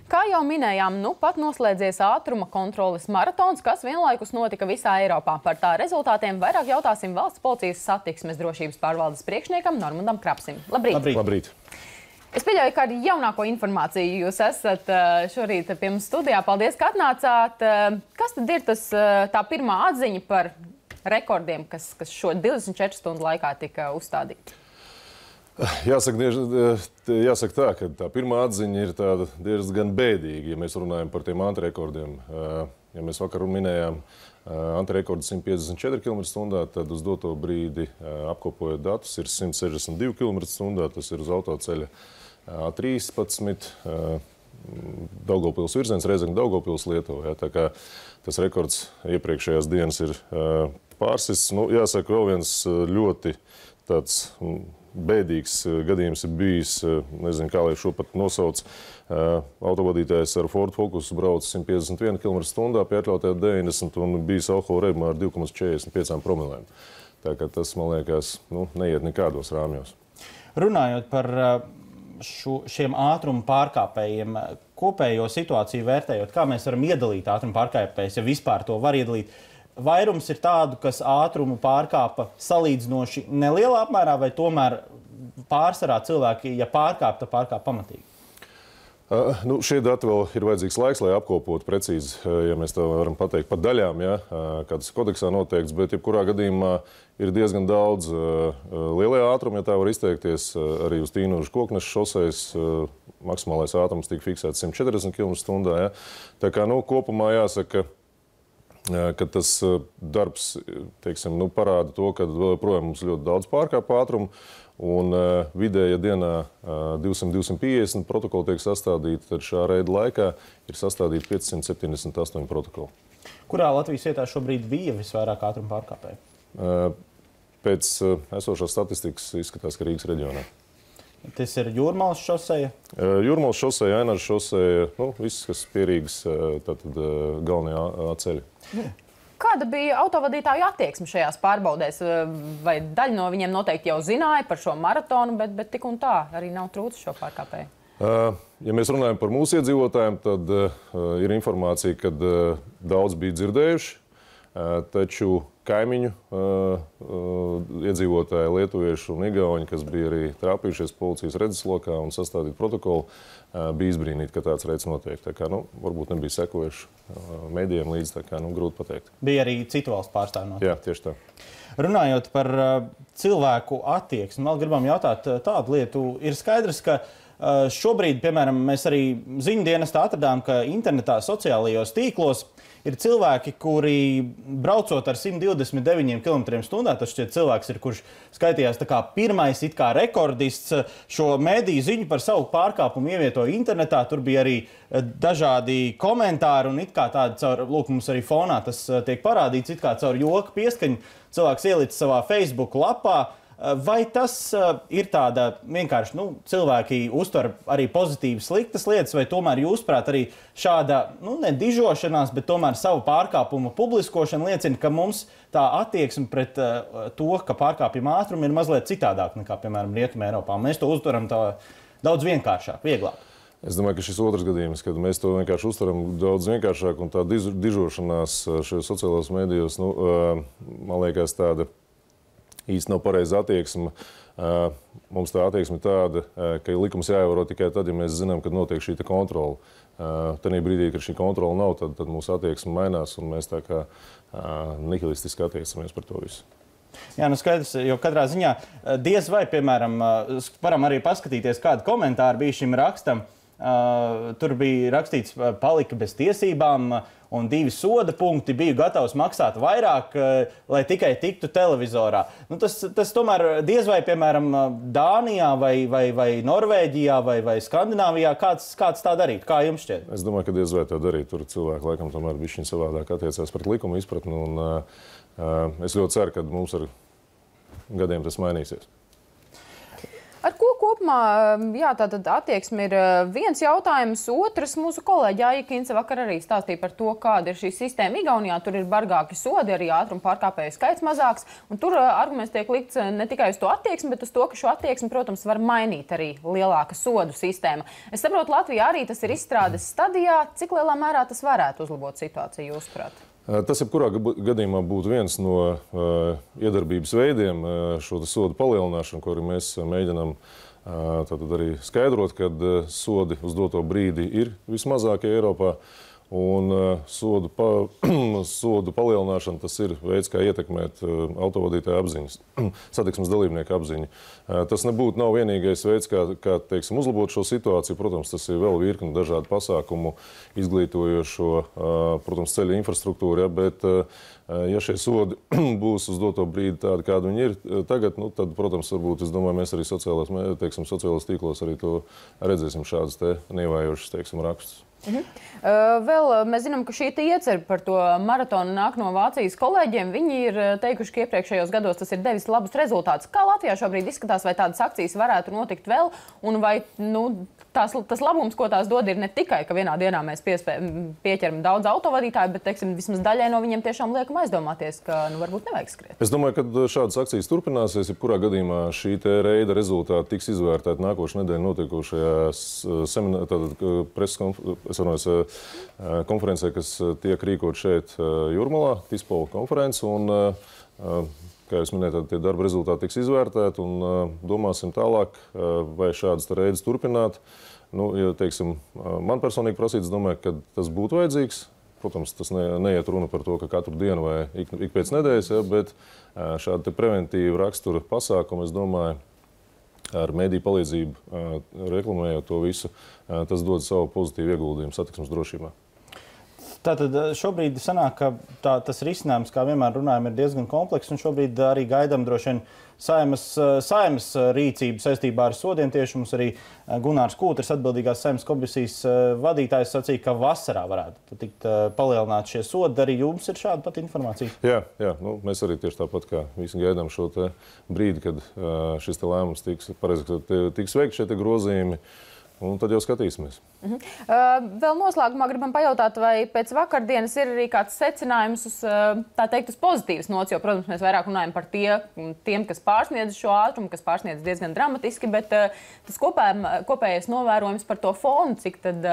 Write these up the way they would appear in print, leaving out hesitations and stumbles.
Kā jau minējām, pat noslēdzies ātruma kontroles maratons, kas vienlaikus notika visā Eiropā. Par tā rezultātiem vairāk jautāsim Valsts policijas satiksmes drošības pārvaldes priekšniekam Normundam Krapsim. Labrīt! Labrīt! Es pieļauju, ka ar jaunāko informāciju jūs esat šorīt pie mums studijā. Paldies, ka atnācāt. Kas tad ir tā pirmā atziņa par rekordiem, kas šo 24 stundu laikā tika uzstādīti? Jāsaka tā, ka tā pirmā atziņa ir tāda diezgan bēdīga, ja mēs runājam par tiem antirekordiem. Ja mēs vakar minējām antirekordu 154 km/h, tad uz doto brīdi apkopojot datus ir 162 km/h, tas ir uz autoceļa A13, Daugavpils virziens, Rēzekne-Daugavpils, Lietuva. Tā kā tas rekords iepriekšējās dienas ir pārsists. Jāsaka, vēl viens ļoti tāds bēdīgs gadījums ir bijis, nezinu, kā lai šo pat nosauc. Autovadītājs ar Ford Focus brauc 151 km/h pie atļautā 90 un bijis alkohola reibumā ar 2,45 promilēm. Tā kā tas, man liekas, neiet nekādos rāmjos. Runājot par šiem ātruma pārkāpējiem, kopējo situāciju vērtējot, kā mēs varam iedalīt ātruma pārkāpējus, ja vispār to var iedalīt? Vairums ir tādu, kas ātrumu pārkāpa salīdzinoši nelielā apmērā, vai tomēr pārsvarā cilvēki, ja pārkāp, tad pārkāp pamatīgi? Šie dati vēl ir vajadzīgs laiks, lai apkopotu precīzi, ja mēs tā varam pateikt, pa daļām, kā tas kodeksā noteikts, bet jebkurā gadījumā ir diezgan daudz lielie ātrumi, ja tā var izteikties, arī uz Tīnožu Kokneša šosejas maksimālais ātrums tika fiksēts 140 km/h. Tā kā, kopumā jāsaka, ka tas darbs, teiksim, parāda to, ka joprojām mums ļoti daudz pārkāpa ātrumu, un vidēja dienā 200-250 protokoli tiek sastādīti, tad šā reida laikā ir sastādīti 578 protokoli. Kurā Latvijas vietā šobrīd bija visvairāk ātruma pārkāpēju? Pēc esošās statistikas izskatās, ka Rīgas reģionā. Tas ir Jūrmalas šoseja? Jūrmalas šoseja, Ainažas šoseja, viss, kas pie Rīgas, tātad galvenajā ceļa. Kāda bija autovadītāju attieksme šajās pārbaudēs? Vai daļa no viņiem noteikti jau zināja par šo maratonu, bet tik un tā arī nav trūcis šo pārkāpēju? Ja mēs runājam par mūsu iedzīvotājiem, tad ir informācija, ka daudz bija dzirdējuši, taču kaimiņu iedzīvotāji, lietuvieši un igauņi, kas bija arī trāpījušies policijas redzeslokā un sastādīt protokolu, bija izbrīnīti, ka tāds reids notiek. Tā kā, varbūt nebija sekojuši medijiem līdz, tā kā, grūti pateikt. Bija arī citu valstu pārstāvji notiek? Jā, tieši tā. Runājot par cilvēku attieksmi, vēl gribam jautāt tādu lietu. Ir skaidrs, ka šobrīd, piemēram, mēs arī ziņdienestā atradām, ka internetā, sociālajos tīklos ir cilvēki, kuri braucot ar 129 km/h, tas šķiet cilvēks ir, kurš skaitījās tā kā pirmais it kā rekordists, šo mediju ziņu par savu pārkāpumu ievietoja internetā. Tur bija arī dažādi komentāri un it kā tādi caur, mums arī fonā tas tiek parādīts, it kā caur joka pieskaņu cilvēks ielicis savā Facebook lapā. Vai tas ir tāda vienkārši, cilvēki uztver arī pozitīvi sliktas lietas, vai tomēr jūsuprāt arī šāda, ne dižošanās, bet tomēr savu pārkāpumu publiskošana liecina, ka mums tā attieksme pret to, ka pārkāpjam ātrumu ir mazliet citādāk nekā, piemēram, Rietumē Eiropā. Mēs to uztveram tā daudz vienkāršāk, vieglāk. Es domāju, ka šis otrs gadījums, kad mēs to vienkārši uztveram daudz vienkāršāk un tā dižošanās šajos sociālajos medijos, man liekas tāda īsti nav pareiza attieksme. Mums tā attieksme tāda, ka likums jāievēro tikai tad, ja mēs zinām, kad notiek šī kontrole. Tanī brīdī, kad šī kontrole nav, tad mūsu attieksme mainās un mēs tā kā nihilistiski attiecamies par to visu. Jā, skaidrs, jo katrā ziņā diez vai, piemēram, varam arī paskatīties, kādi komentāri bija šim rakstam. Tur bija rakstīts, palika bez tiesībām un 2 soda punkti, biju gatavs maksāt vairāk, lai tikai tiktu televizorā. Tas tomēr diez vai, piemēram, Dānijā vai Norvēģijā vai Skandināvijā kāds tā darīt. Kā jums šķiet? Es domāju, ka diez vai tā darīt. Tur cilvēki laikam tomēr bišķiņ savādāk attiecās pret likuma izpratni. Es ļoti ceru, ka mums ar gadiem tas mainīsies. Ar ko kopumā, jā, tātad attieksme ir viens jautājums. Otrs, mūsu kolēģi Aija Kince vakar arī stāstīja par to, kāda ir šī sistēma Igaunijā. Tur ir bargāki sodi, arī ātruma pārkāpēju skaits mazāks. Un tur arguments tiek likts ne tikai uz to attieksmi, bet uz to, ka šo attieksmi, protams, var mainīt arī lielāka sodu sistēma. Es saprotu, Latvijā arī tas ir izstrādes stadijā. Cik lielā mērā tas varētu uzlabot situāciju, jūsuprāt? Tas, jebkurā gadījumā, būtu viens no iedarbības veidiem, šo sodu palielināšanu, ko arī mēs mēģinām arī skaidrot, kad sodi uz doto brīdi ir vismazākie Eiropā. Un sodu palielināšana, tas ir veids, kā ietekmēt autovadītāju apziņas, satiksmes dalībnieku apziņu. Tas nav vienīgais veids, kā teiksim, uzlabot šo situāciju. Protams, tas ir vēl virkni dažādu pasākumu, izglītojošo, protams, ceļu infrastruktūru, ja, bet ja šie sodi būs uz doto brīdi tādi, kādi viņi ir tagad, tad, protams, varbūt, es domāju, mēs arī sociālajos tīklos arī to redzēsim šādas neievējošas, rakstus. Vēl mēs zinām, ka šī iecerme par to maratonu nāk no Vācijas kolēģiem. Viņi ir teikuši, ka iepriekšējos gados tas ir devis labus rezultātus. Kā Latvijā šobrīd izskatās, vai tādas akcijas varētu notikt vēl? Un vai tas labums, ko tās dod, ir ne tikai, ka vienā dienā mēs pieķeram daudz autovadītāju, bet, teiksim, vismaz daļai no viņiem tiešām liekam aizdomāties, ka varbūt nevajag skriet. Es domāju, ka šādas akcijas turpināsies. Jebkurā gadījumā šī reida rezultāti tiks izvērtēti nākošais nedēļa notiekošajā konferencē, kas tiek rīkot šeit Jūrmalā, Tispola konference. Un, kā jūs minējāt, tie darba rezultāti tiks izvērtēti un domāsim tālāk, vai šādas reides turpināt. Ja, teiksim, man personīgi prasīts, domāju, ka tas būtu vajadzīgs. Protams, tas neiet runa par to, ka katru dienu vai ik pēc nedēļas, ja, bet šādi preventīvi rakstura pasākumi, es domāju, ar mediju palīdzību, reklamējot to visu, tas dod savu pozitīvu ieguldījumu satiksmes drošībā. Tātad šobrīd sanāk, ka tas risinājums, kā vienmēr runājam, ir diezgan komplekss, un šobrīd arī gaidām droši vien Saeimas rīcību saistībā ar sodiem. Tieši mums arī Gunārs Kūters, atbildīgās Saeimas komisijas vadītājs, sacīja, ka vasarā varētu tikt palielināt šie sodi. Arī jums ir šāda pat informācija? Jā, mēs arī tieši tāpat kā visi gaidām šo brīdi, kad šis lēmums tiks veikt šie grozījumi. Un tad jau skatīsimies. Vēl noslēgumā gribam pajautāt, vai pēc vakardienas ir arī kāds secinājums uz, tā teikt, uz pozitīvas nots, jo, protams, mēs vairāk runājam par tiem, kas pārsniedz šo ātrumu, kas pārsniedz diezgan dramatiski, bet tas kopējais novērojums par to fonu, cik tad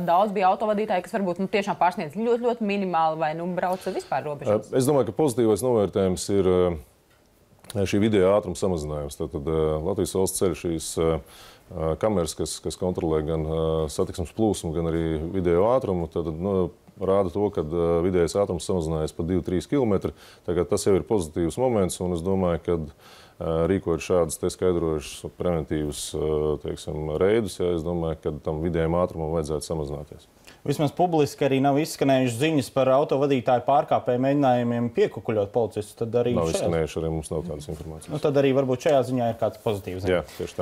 daudz bija autovadītāji, kas varbūt tiešām pārsniedz ļoti, ļoti minimāli vai brauc vispār robežās. Es domāju, ka pozitīvais novērtējums ir šī vidējā ātruma samazinājums. Tātad Latvijas valsts ceļu šīs kameras, kas kontrolē gan satiksmes plūsmu, gan arī vidējo ātrumu, tad rāda to, ka vidējais ātrums samazinājies par 2–3 km. Tagad tas jau ir pozitīvs moments, un es domāju, ka rīkojot šādas skaidrojušas preventīvas reidus, es domāju, ka tam vidējiem ātrumam vajadzētu samazināties. Vismaz publiski arī nav izskanējušas ziņas par autovadītāju pārkāpēju mēģinājumiem piekukuļot policistus. Nav izskanējuši, arī mums nav tādas informācijas. Tad arī varbūt šajā ziņā ir kāds pozitīvs ziņas. Jā, tieši tā.